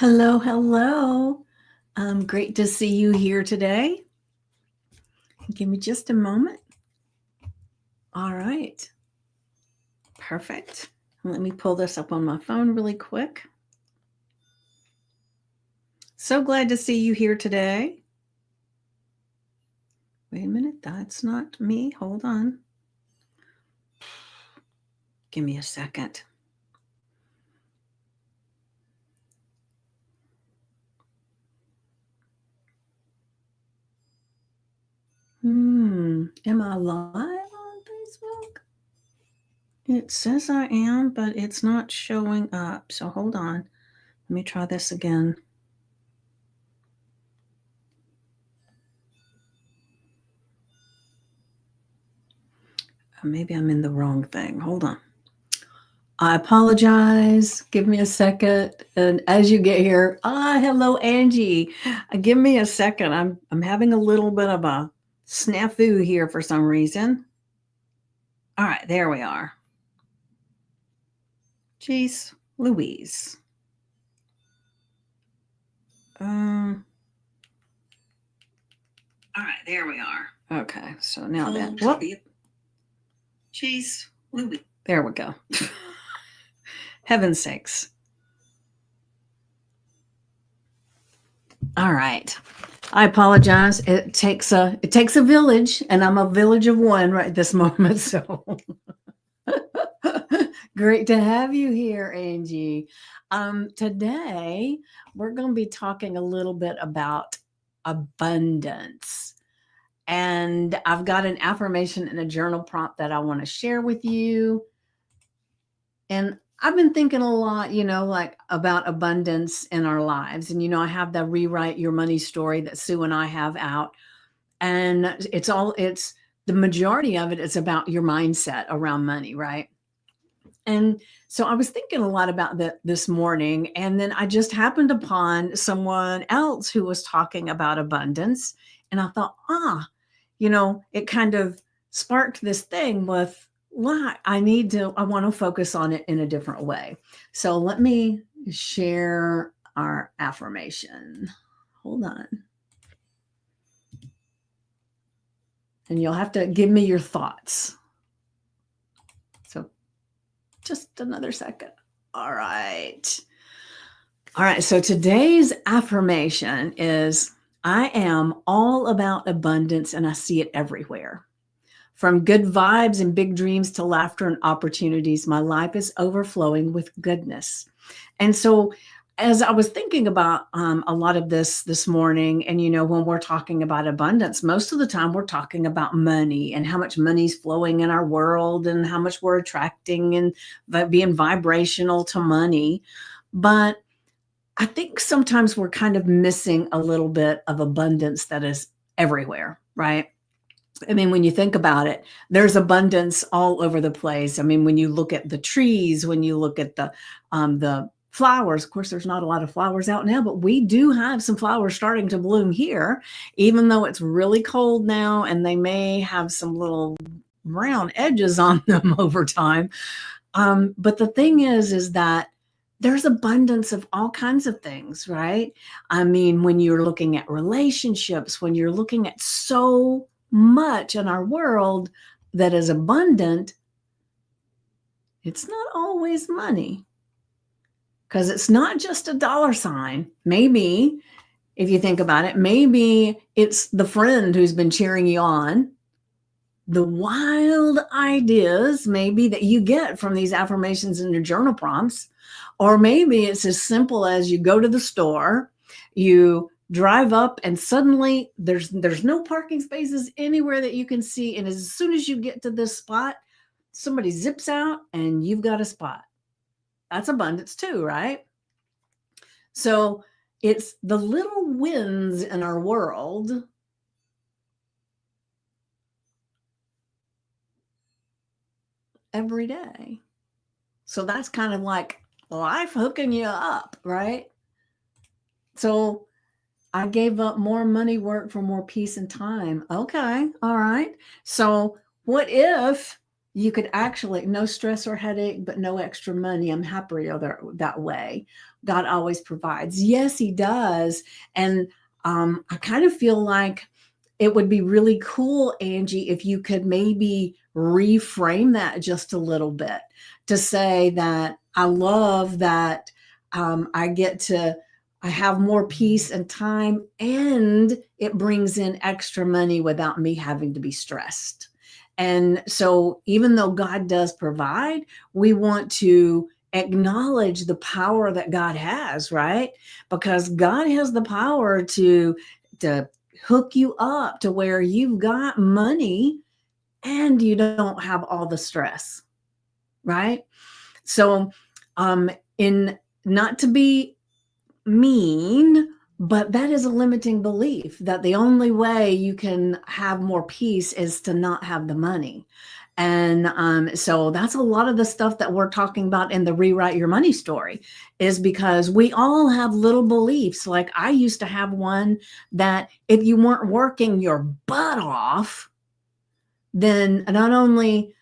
Hello, hello. Great to see you here today. Give me just a moment. All right. Perfect. Let me pull this up on my phone really quick. So glad to see you here today. Wait a minute. That's not me. Hold on. Give me a second. Am I live on Facebook? It says I am, but it's not showing up. So hold on. Let me try this again. Maybe I'm in the wrong thing. Hold on. I apologize. Give me a second. And as you get here, hello, Angie. Give me a second. I'm having a little bit of a snafu here for some reason. All right, there we are. Jeez, Louise. All right, there we are. Okay, so now then, whoop. Jeez, Louise. There we go. Heaven's sakes. All right. I apologize. It takes a village, and I'm a village of one right this moment. So great to have you here, Angie. Today we're going to be talking a little bit about abundance. And I've got an affirmation and a journal prompt that I want to share with you. And I've been thinking a lot, like about abundance in our lives. And, I have the Rewrite Your Money story that Sue and I have out. And it's the majority of it is about your mindset around money, right? And so I was thinking a lot about that this morning. And then I just happened upon someone else who was talking about abundance. And I thought, it kind of sparked this thing with, I want to focus on it in a different way. So let me share our affirmation. Hold on. And you'll have to give me your thoughts. So just another second. All right. So today's affirmation is, I am all about abundance and I see it everywhere. From good vibes and big dreams to laughter and opportunities, my life is overflowing with goodness. And so as I was thinking about a lot of this morning, and, when we're talking about abundance, most of the time we're talking about money and how much money's flowing in our world and how much we're attracting and being vibrational to money. But I think sometimes we're kind of missing a little bit of abundance that is everywhere, right? I mean, when you think about it, there's abundance all over the place. I mean, when you look at the trees, when you look at the flowers, of course, there's not a lot of flowers out now, but we do have some flowers starting to bloom here, even though it's really cold now and they may have some little brown edges on them over time. But the thing is that there's abundance of all kinds of things, right? I mean, when you're looking at relationships, when you're looking at so much in our world that is abundant, it's not always money, because it's not just a dollar sign. Maybe, if you think about it, maybe it's the friend who's been cheering you on, the wild ideas maybe that you get from these affirmations and your journal prompts, or maybe it's as simple as you go to the store, you drive up, and suddenly there's no parking spaces anywhere that you can see. And as soon as you get to this spot, somebody zips out and you've got a spot. That's abundance too, right? So it's the little wins in our world every day. So that's kind of like life hooking you up, right? So I gave up more money work for more peace and time. Okay. All right. So what if you could actually, no stress or headache, but no extra money. I'm happier that way. God always provides. Yes, he does. And I kind of feel like it would be really cool, Angie, if you could maybe reframe that just a little bit to say that I love that I have more peace and time, and it brings in extra money without me having to be stressed. And so, even though God does provide, we want to acknowledge the power that God has, right? Because God has the power to hook you up to where you've got money and you don't have all the stress, right? So, in not to be mean, but that is a limiting belief that the only way you can have more peace is to not have the money. And so that's a lot of the stuff that we're talking about in the Rewrite Your Money story, is because we all have little beliefs. Like I used to have one that if you weren't working your butt off, then not only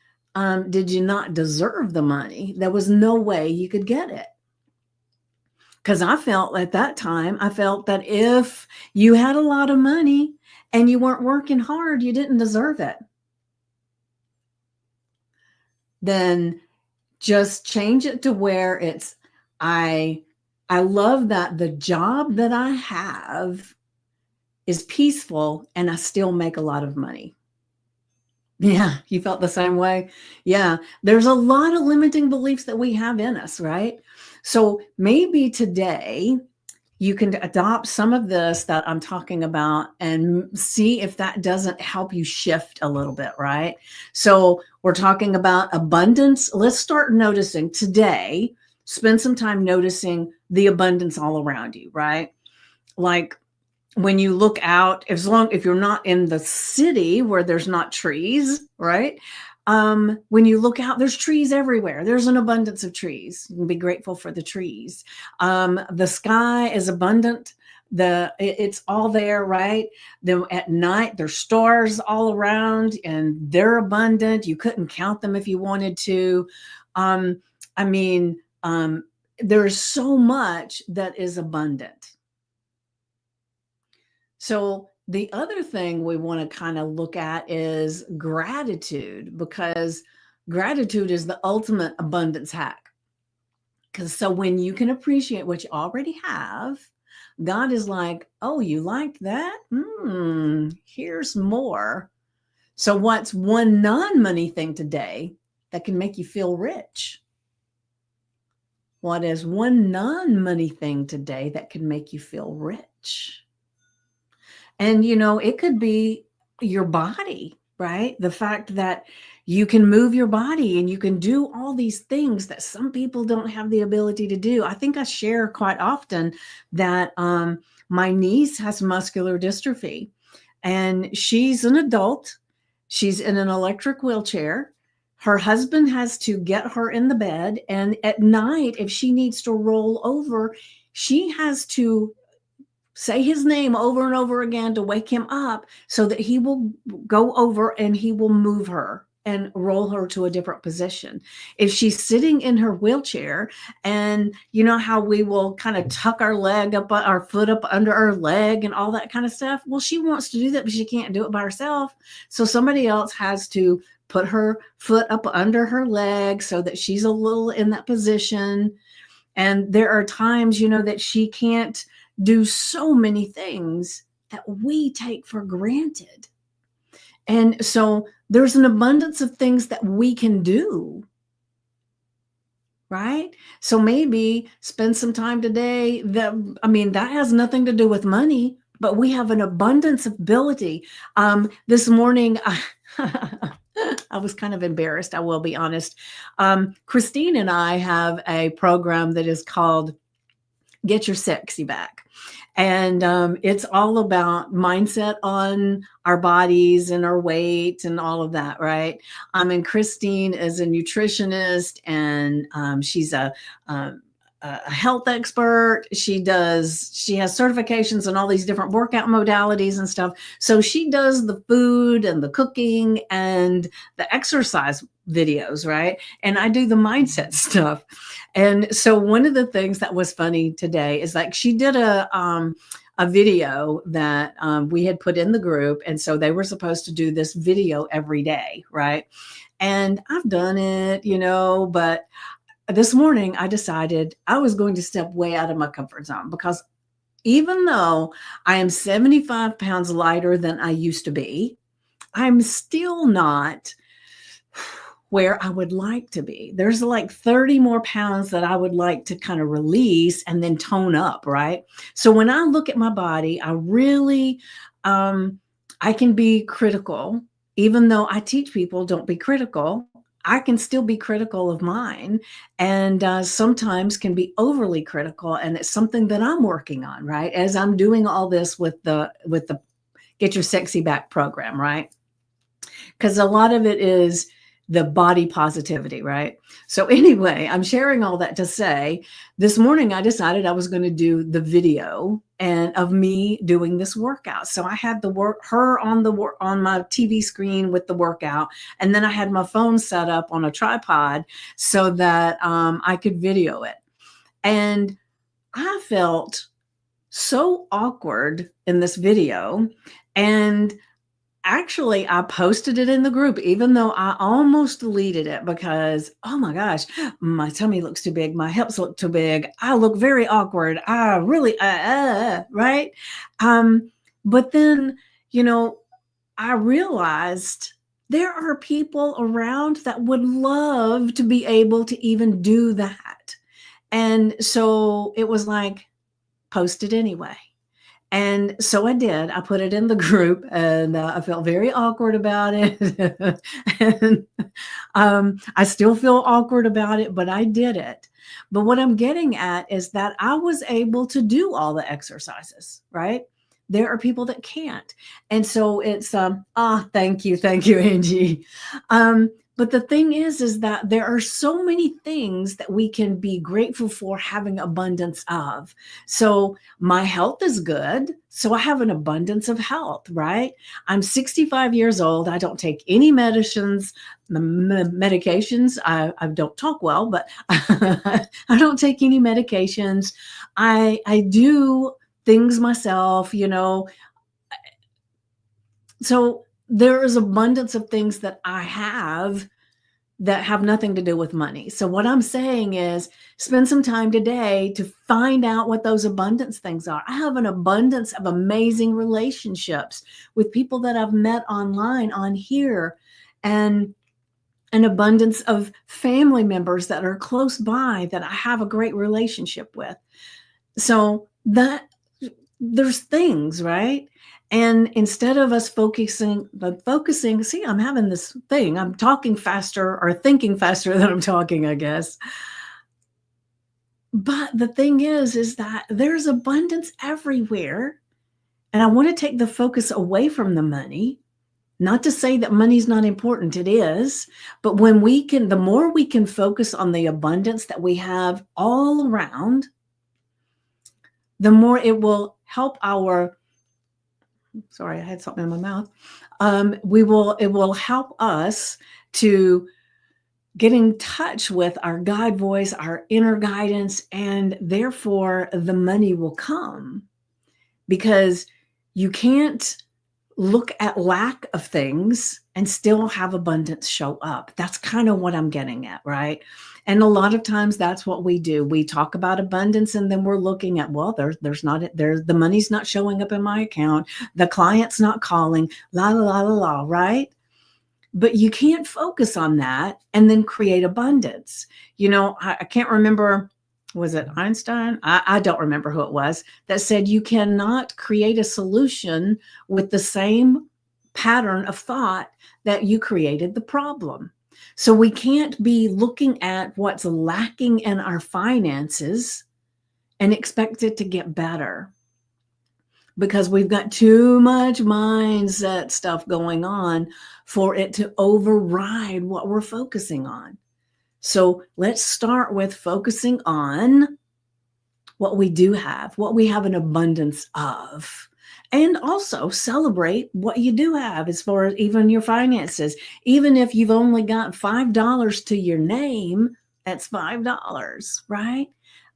did you not deserve the money, there was no way you could get it. Because I felt at that time, I felt that if you had a lot of money and you weren't working hard, you didn't deserve it. Then just change it to where it's, I love that the job that I have is peaceful and I still make a lot of money. Yeah, you felt the same way. Yeah, there's a lot of limiting beliefs that we have in us, right? So maybe today you can adopt some of this that I'm talking about and see if that doesn't help you shift a little bit, right? So we're talking about abundance. Let's start noticing today, spend some time noticing the abundance all around you, right? Like when you look out, if you're not in the city where there's not trees, right? When you look out, there's trees everywhere. There's an abundance of trees. You can be grateful for the trees. The sky is abundant. It's all there, right? Then at night, there's stars all around, and they're abundant. You couldn't count them if you wanted to. Um, I mean, there's so much that is abundant. So the other thing we want to kind of look at is gratitude, because gratitude is the ultimate abundance hack. Because so when you can appreciate what you already have, God is like, oh, you like that? Here's more. So what's one non-money thing today that can make you feel rich? What is one non-money thing today that can make you feel rich? And, it could be your body, right? The fact that you can move your body and you can do all these things that some people don't have the ability to do. I think I share quite often that my niece has muscular dystrophy, and she's an adult. She's in an electric wheelchair. Her husband has to get her in the bed. And at night, if she needs to roll over, she has to say his name over and over again to wake him up so that he will go over and he will move her and roll her to a different position. If she's sitting in her wheelchair, and you know how we will kind of tuck our foot up under our leg and all that kind of stuff. Well, she wants to do that, but she can't do it by herself. So somebody else has to put her foot up under her leg so that she's a little in that position. And there are times, that she can't do so many things that we take for granted. And so there's an abundance of things that we can do, right? So maybe spend some time today that has nothing to do with money, but we have an abundance of ability. This morning, I was kind of embarrassed, I will be honest. Christine and I have a program that is called Get Your Sexy Back. And it's all about mindset on our bodies and our weight and all of that, right? And Christine is a nutritionist, and she's a health expert. She has certifications in all these different workout modalities and stuff. So she does the food and the cooking and the exercise videos, right? And I do the mindset stuff. And so one of the things that was funny today is like she did a video that we had put in the group. And so they were supposed to do this video every day, right? And I've done it, but this morning I decided I was going to step way out of my comfort zone because even though I am 75 pounds lighter than I used to be, I'm still not where I would like to be. There's like 30 more pounds that I would like to kind of release and then tone up, right? So when I look at my body, I really, I can be critical, even though I teach people don't be critical. I can still be critical of mine, and sometimes can be overly critical. And it's something that I'm working on, right? As I'm doing all this with the Get Your Sexy Back program, right? Because a lot of it is the body positivity, right? So anyway, I'm sharing all that to say, this morning I decided I was going to do the video and of me doing this workout. So I had her on my TV screen with the workout, and then I had my phone set up on a tripod so that I could video it. And I felt so awkward in this video, and actually, I posted it in the group, even though I almost deleted it because, oh my gosh, my tummy looks too big. My hips look too big. I look very awkward. I really, right? But then, I realized there are people around that would love to be able to even do that. And so it was like, post it anyway. And so I did. I put it in the group, and I felt very awkward about it. And I still feel awkward about it, but I did it. But what I'm getting at is that I was able to do all the exercises, right? There are people that can't. And so it's, thank you, Angie. But the thing is that there are so many things that we can be grateful for having abundance of. So my health is good. So I have an abundance of health, right? I'm 65 years old. I don't take any medications. I don't talk well, but I don't take any medications. I do things myself, So there is abundance of things that I have that have nothing to do with money. So what I'm saying is spend some time today to find out what those abundance things are. I have an abundance of amazing relationships with people that I've met online on here, and an abundance of family members that are close by that I have a great relationship with. So that there's things, right? And instead of us focusing, see, I'm having this thing. I'm talking faster or thinking faster than I'm talking, I guess. But the thing is that there's abundance everywhere. And I want to take the focus away from the money. Not to say that money's not important, it is. But the more we can focus on the abundance that we have all around, the more it will help sorry, I had something in my mouth. It will help us to get in touch with our God voice, our inner guidance, and therefore the money will come, because you can't look at lack of things and still have abundance show up. That's kind of what I'm getting at, right? And a lot of times that's what we do. We talk about abundance, and then we're looking at, well, the money's not showing up in my account. The client's not calling, la, la, la, la, la, right? But you can't focus on that and then create abundance. I can't remember, was it Einstein? I don't remember who it was that said you cannot create a solution with the same pattern of thought that you created the problem. So we can't be looking at what's lacking in our finances and expect it to get better, because we've got too much mindset stuff going on for it to override what we're focusing on. So let's start with focusing on what we do have, what we have an abundance of. And also celebrate what you do have as far as even your finances. Even if you've only got $5 to your name, that's $5, right?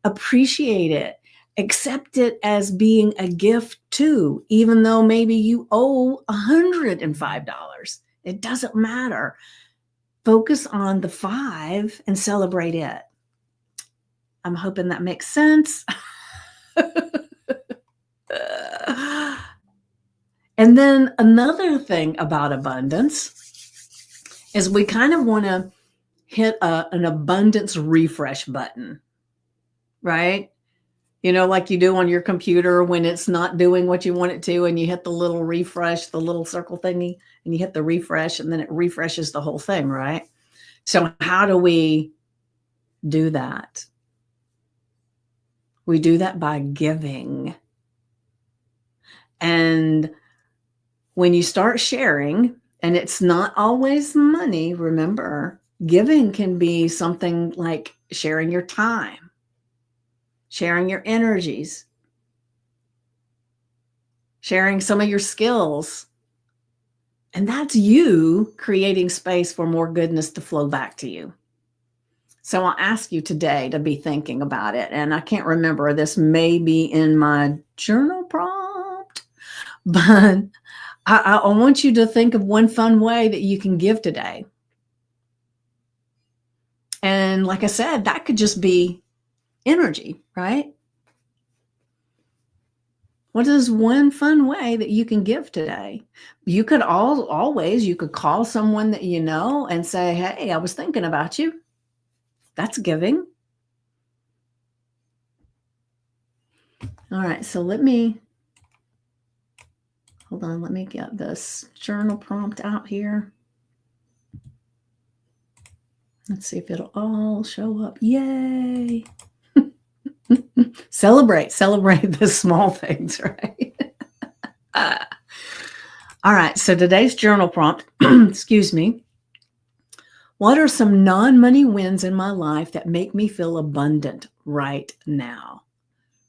Appreciate it. Accept it as being a gift too, even though maybe you owe $105. It doesn't matter. Focus on the 5 and celebrate it. I'm hoping that makes sense. And then another thing about abundance is we kind of want to hit an abundance refresh button, right? Like you do on your computer when it's not doing what you want it to, and you hit the little refresh, the little circle thingy, and you hit the refresh, and then it refreshes the whole thing, right? So how do we do that? We do that by giving. And when you start sharing, and it's not always money, remember, giving can be something like sharing your time, sharing your energies, sharing some of your skills. And that's you creating space for more goodness to flow back to you. So I'll ask you today to be thinking about it. And I can't remember, this may be in my journal prompt, but I want you to think of one fun way that you can give today. And like I said, that could just be energy, right? What is one fun way that you can give today? You could always, you could call someone that you know and say, hey, I was thinking about you. That's giving. All right, so hold on, let me get this journal prompt out here. Let's see if it'll all show up. Yay. Celebrate the small things, right? All right, so today's journal prompt, excuse me. What are some non-money wins in my life that make me feel abundant right now?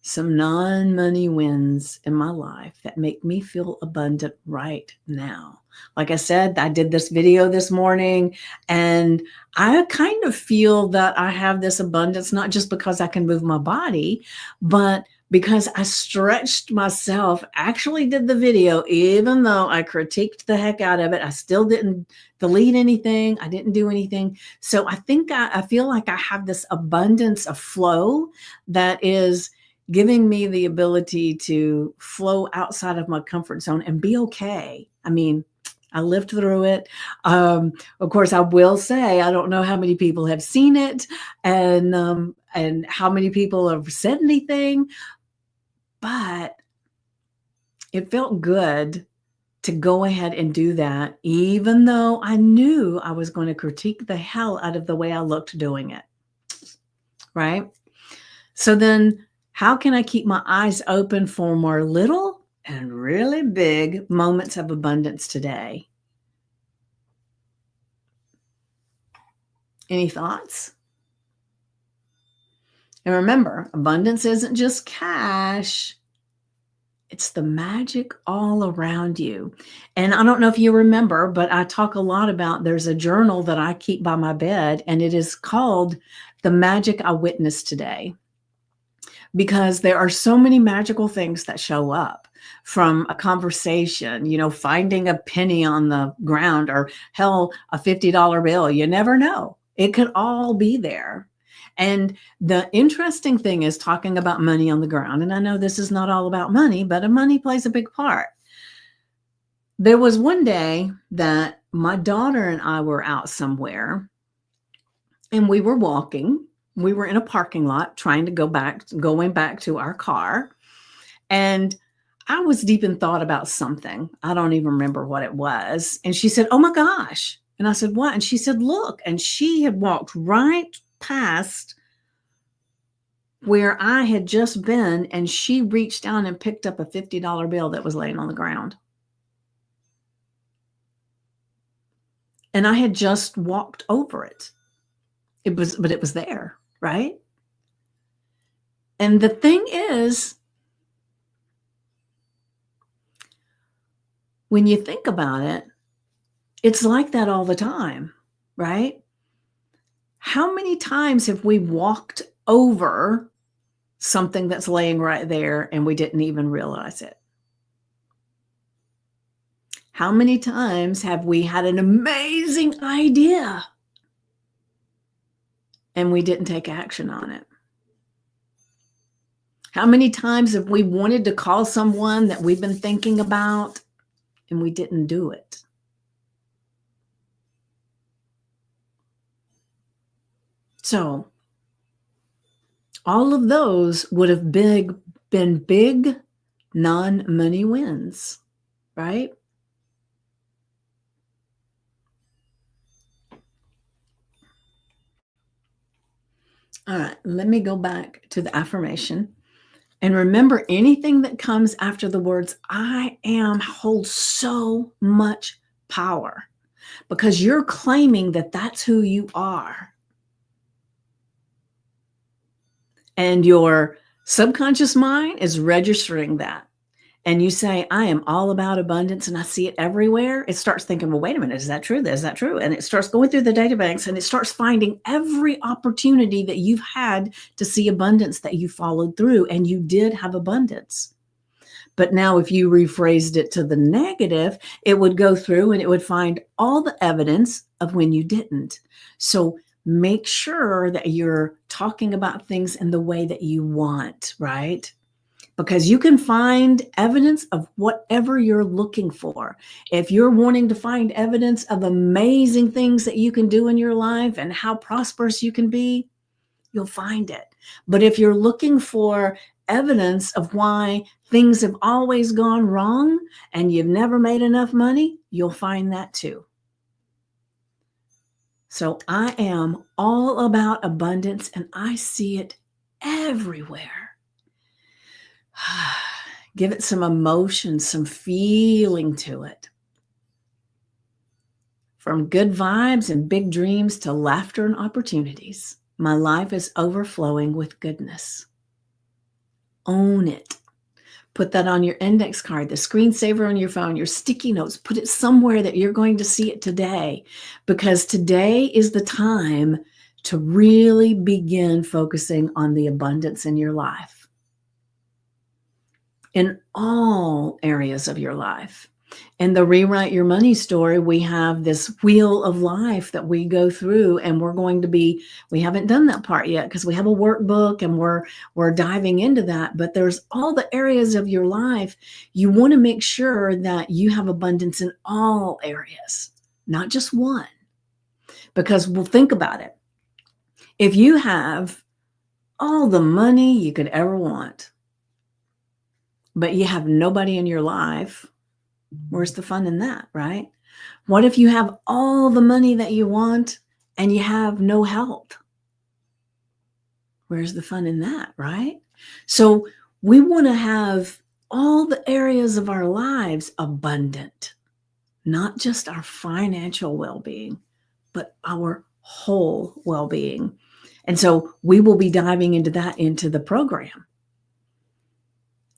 Some non-money wins in my life that make me feel abundant right now. Like I said, I did this video this morning, and I kind of feel that I have this abundance, not just because I can move my body, but because I stretched myself, actually did the video, even though I critiqued the heck out of it. I still didn't delete anything. I didn't do anything. So I think I feel like I have this abundance of flow that is giving me the ability to flow outside of my comfort zone and be okay. I mean, I lived through it. Of course, I will say, I don't know how many people have seen it and how many people have said anything, but it felt good to go ahead and do that, even though I knew I was going to critique the hell out of the way I looked doing it. Right? So then, how can I keep my eyes open for more little and really big moments of abundance today? Any thoughts? And remember, abundance isn't just cash. It's the magic all around you. And I don't know if you remember, but I talk a lot about, there's a journal that I keep by my bed, and it is called The Magic I Witnessed Today. Because there are so many magical things that show up, from a conversation, finding a penny on the ground, or hell, a $50 bill. You never know. It could all be there. And the interesting thing is talking about money on the ground. And I know this is not all about money, but money plays a big part. There was one day that my daughter and I were out somewhere, and we were walking. We were in a parking lot trying to going back to our car. And I was deep in thought about something. I don't even remember what it was. And she said, oh my gosh. And I said, what? And she said, look. And she had walked right past where I had just been, and she reached down and picked up a $50 bill that was laying on the ground. And I had just walked over it. But it was there, right? And the thing is, when you think about it, it's like that all the time, right? How many times have we walked over something that's laying right there and we didn't even realize it? How many times have we had an amazing idea and we didn't take action on it? How many times have we wanted to call someone that we've been thinking about and we didn't do it? So all of those would have been big non-money wins, right? All right, let me go back to the affirmation. And remember, anything that comes after the words I am holds so much power because you're claiming that that's who you are. And your subconscious mind is registering that. And you say, I am all about abundance and I see it everywhere. It starts thinking, well, wait a minute, is that true? Is that true? And it starts going through the data banks and it starts finding every opportunity that you've had to see abundance that you followed through. And you did have abundance. But now if you rephrased it to the negative, it would go through and it would find all the evidence of when you didn't. So make sure that you're talking about things in the way that you want, right? Because you can find evidence of whatever you're looking for. If you're wanting to find evidence of amazing things that you can do in your life and how prosperous you can be, you'll find it. But if you're looking for evidence of why things have always gone wrong and you've never made enough money, you'll find that too. So I am all about abundance and I see it everywhere. Give it some emotion, some feeling to it. From good vibes and big dreams to laughter and opportunities, my life is overflowing with goodness. Own it. Put that on your index card, the screensaver on your phone, your sticky notes. Put it somewhere that you're going to see it today, because today is the time to really begin focusing on the abundance in your life. In all areas of your life. In the Rewrite Your Money story, we have this wheel of life that we go through, and we haven't done that part yet because we have a workbook and we're diving into that. But there's all the areas of your life. You want to make sure that you have abundance in all areas, not just one. Because we'll think about it. If you have all the money you could ever want, but you have nobody in your life, where's the fun in that, right? What if you have all the money that you want and you have no health? Where's the fun in that, right? So we want to have all the areas of our lives abundant, not just our financial well-being, but our whole well-being. And so we will be diving into that into the program.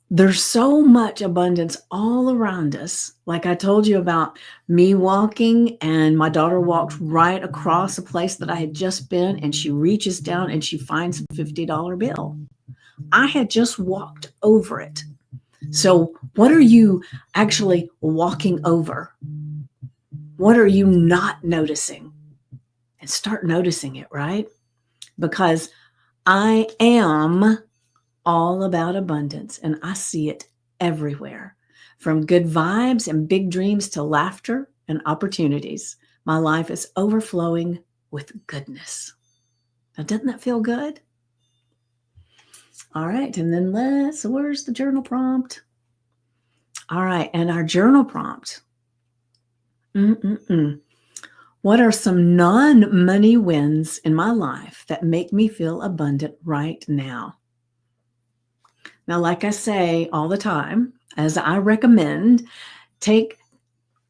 There's so much abundance all around us. Like I told you about me walking, and my daughter walked right across a place that I had just been, and she reaches down and she finds a $50 bill. I had just walked over it. So what are you actually walking over? What are you not noticing? And start noticing it, right? Because I am all about abundance, and I see it everywhere. From good vibes and big dreams to laughter and opportunities, my life is overflowing with goodness. Now, doesn't that feel good? All right, and then where's the journal prompt? All right, and our journal prompt. What are some non-money wins in my life that make me feel abundant right now? Now, like I say all the time, as I recommend, get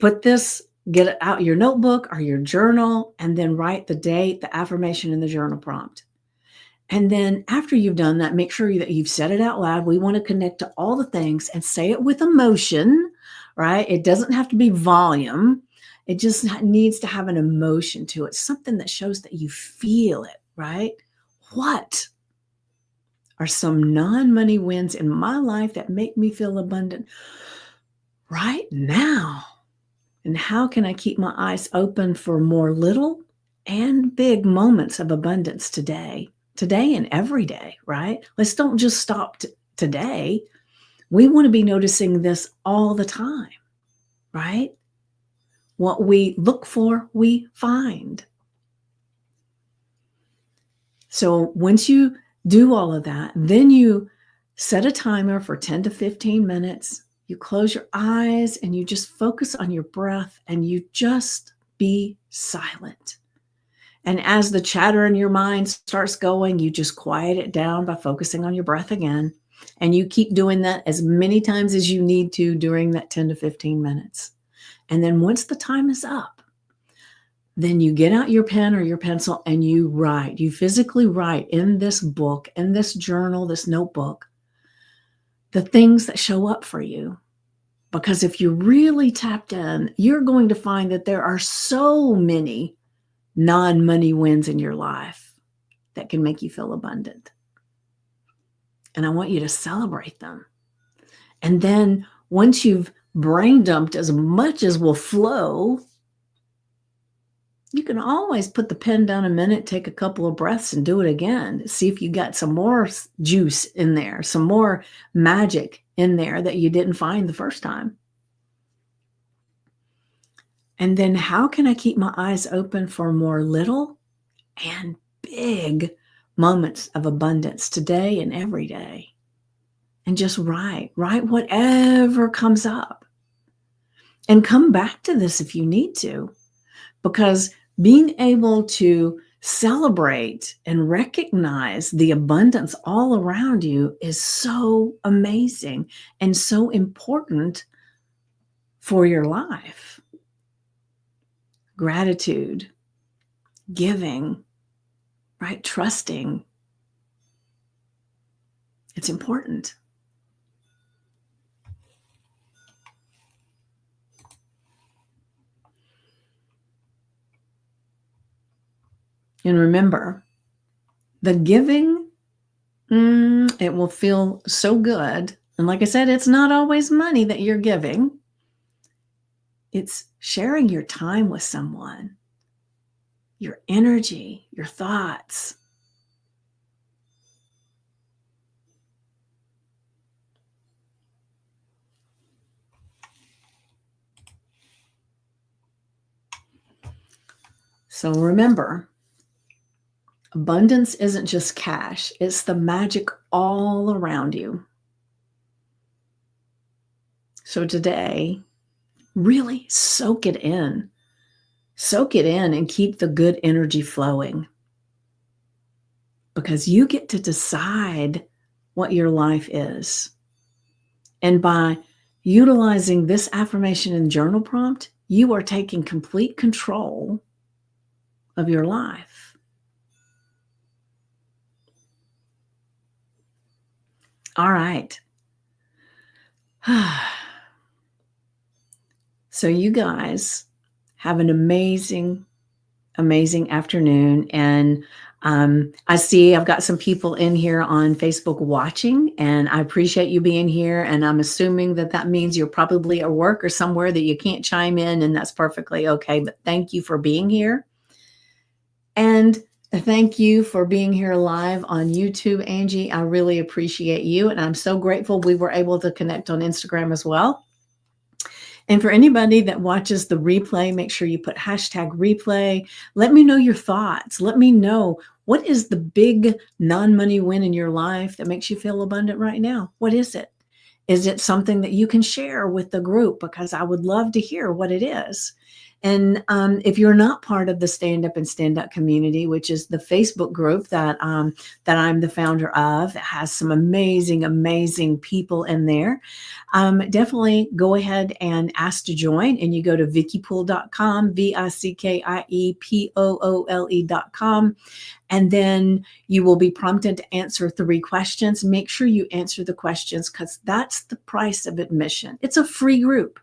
it out your notebook or your journal, and then write the date, the affirmation, and the journal prompt. And then after you've done that, make sure that you've said it out loud. We want to connect to all the things and say it with emotion, right? It doesn't have to be volume. It just needs to have an emotion to it, something that shows that you feel it, right? What are some non-money wins in my life that make me feel abundant right now? And how can I keep my eyes open for more little and big moments of abundance today and every day, right? Let's don't just stop today. We want to be noticing this all the time, right? What we look for, we find. So once you do all of that, then you set a timer for 10 to 15 minutes. You close your eyes and you just focus on your breath and you just be silent. And as the chatter in your mind starts going, you just quiet it down by focusing on your breath again. And you keep doing that as many times as you need to during that 10 to 15 minutes. And then once the time is up, then you get out your pen or your pencil and you write. You physically write in this book, in this journal, this notebook, the things that show up for you. Because if you're really tapped in, you're going to find that there are so many non-money wins in your life that can make you feel abundant. And I want you to celebrate them. And then once you've brain dumped as much as will flow, you can always put the pen down a minute, take a couple of breaths and do it again. See if you got some more juice in there, some more magic in there that you didn't find the first time. And then how can I keep my eyes open for more little and big moments of abundance today and every day? And just write whatever comes up. And come back to this if you need to, because being able to celebrate and recognize the abundance all around you is so amazing and so important for your life. Gratitude, giving, right? Trusting. It's important. And remember, the giving, it will feel so good. And like I said, it's not always money that you're giving. It's sharing your time with someone, your energy, your thoughts. So remember, abundance isn't just cash, it's the magic all around you. So today, really soak it in. Soak it in and keep the good energy flowing. Because you get to decide what your life is. And by utilizing this affirmation and journal prompt, you are taking complete control of your life. All right. So you guys have an amazing, amazing afternoon. And I see I've got some people in here on Facebook watching, and I appreciate you being here. And I'm assuming that that means you're probably at work or somewhere that you can't chime in, and that's perfectly okay. But thank you for being here. And thank you for being here live on YouTube, Angie. I really appreciate you. And I'm so grateful we were able to connect on Instagram as well. And for anybody that watches the replay, make sure you put hashtag replay. Let me know your thoughts. Let me know, what is the big non-money win in your life that makes you feel abundant right now? What is it? Is it something that you can share with the group? Because I would love to hear what it is. And if you're not part of the Stand Up and Stand Out community, which is the Facebook group that I'm the founder of, it has some amazing, amazing people in there. Definitely go ahead and ask to join. And you go to vickypoole.com, VICKIEPOOLE.com. And then you will be prompted to answer 3 questions. Make sure you answer the questions, because that's the price of admission. It's a free group.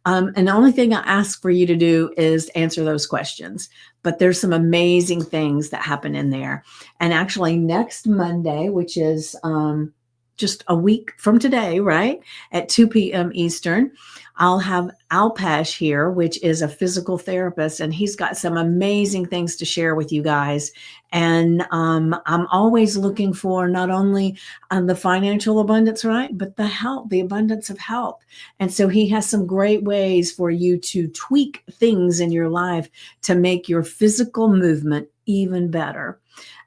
And the only thing I ask for you to do is answer those questions. But there's some amazing things that happen in there. And actually, next Monday, which is just a week from today, right, at 2 p.m. Eastern, I'll have Alpesh here, which is a physical therapist, and he's got some amazing things to share with you guys. And I'm always looking for not only the financial abundance, right, but the health, the abundance of health. And so he has some great ways for you to tweak things in your life to make your physical movement even better.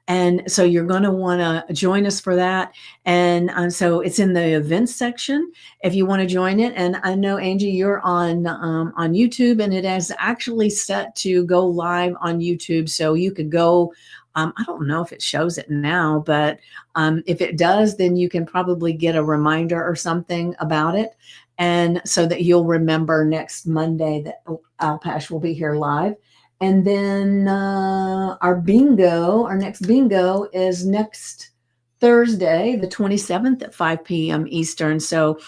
And so you're going to want to join us for that. And so it's in the events section if you want to join it. And I know, Angie, you're on YouTube, and it is actually set to go live on YouTube. So you could go, I don't know if it shows it now, but if it does, then you can probably get a reminder or something about it. And so that you'll remember next Monday that Alpesh will be here live. And then our next bingo is next Thursday, the 27th at 5 p.m. Eastern. So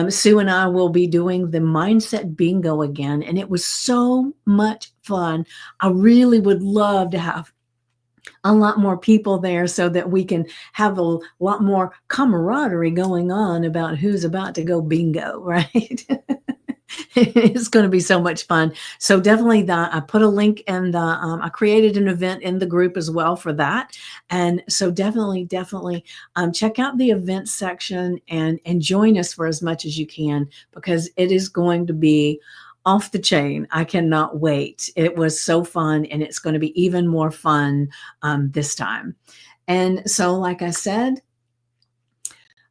Sue and I will be doing the mindset bingo again. And it was so much fun. I really would love to have a lot more people there so that we can have a lot more camaraderie going on about who's about to go bingo, right? It's going to be so much fun. So definitely I put a link in the, I created an event in the group as well for that. And so definitely check out the events section and join us for as much as you can, because it is going to be off the chain. I cannot wait. It was so fun, and it's going to be even more fun this time. And so, like I said,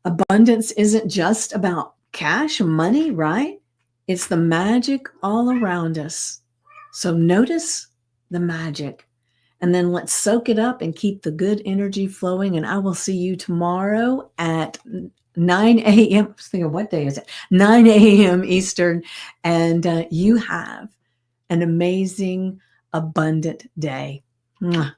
abundance isn't just about cash, money, right? It's the magic all around us. So notice the magic, and then let's soak it up and keep the good energy flowing. And I will see you tomorrow at 9 a.m. I was thinking, what day is it? 9 a.m. Eastern. And you have an amazing, abundant day. Mwah.